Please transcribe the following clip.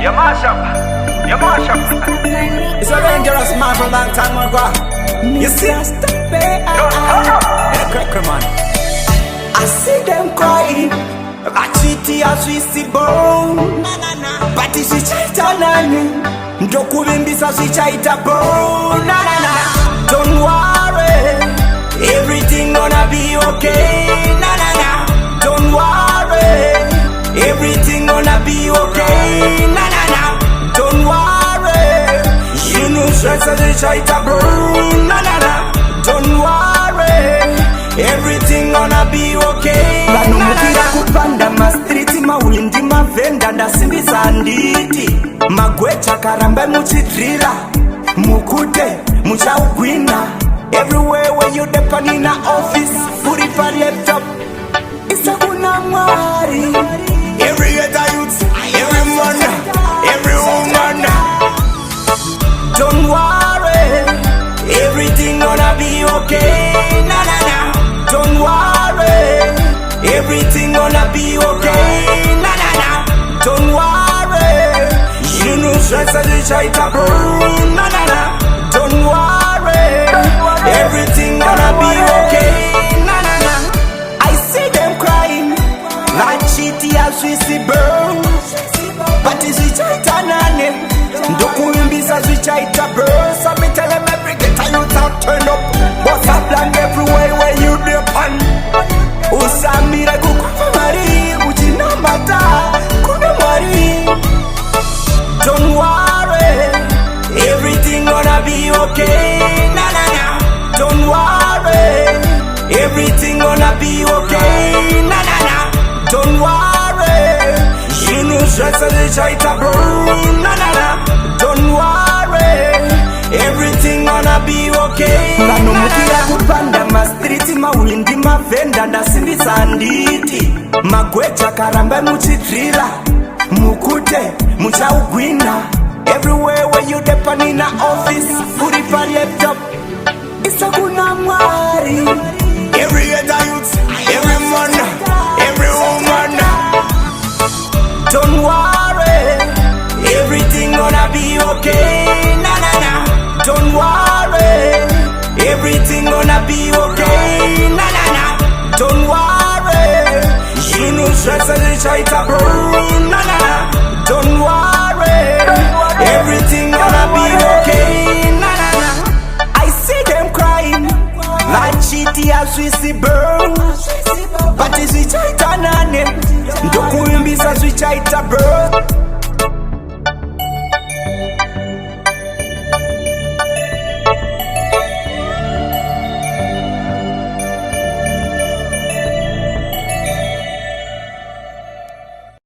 You mash up. You mash up. It's a dangerous man from long time ago. You see, Stabhe. Come on. I see them crying. Achiti aswisi bone. But it's a chitanani. Dokubimbisa swichaita bone. Don't worry, everything gonna be okay. Don't worry, everything gonna be okay. Don't worry, you know stress as a child burn. Don't worry, everything gonna be okay. Vanumukira kupanda mastriti mawindi mavenda ndasimbisa nditi magwecha karamba muchidrila mukute muchaugwina. Everywhere where you depend in a office, put it for laptop. It's a kuna mwari. Every other youth, every man, every woman. Don't worry, everything gonna be okay. Don't worry, everything gonna be okay. Don't worry, you know stress as a child burn. Don't worry, everything gonna be okay. I see them crying like chiti aswisi burn. But is it chitanane? Dokuimbisa swichaita burn. So me tell them every get a youth out turn up. What's up plan everywhere where you depend. Usamira kukumari kuchina mata kunamari. Don't worry, everything gonna be okay. Don't worry, everything gonna be okay. Don't worry, you know stress as a child burn. Don't worry, everything gonna be okay. Vanumukira kupanda mastriti mawindi mavenda ndasimbisa nditi magwecha karamba muchidrila mukute muchaugwina. Everywhere where you depend in a office, put it for laptop. It's a kuna mwari. Every other youth, every man, every woman. Don't worry, everything gonna be okay. Don't worry, everything gonna be okay. Don't worry, you know stress as a child burn. Don't worry, everything gonna be okay. I see them crying like chiti aswisi burn. But it's swichaita nane. Dokuimbisa swichaita burn.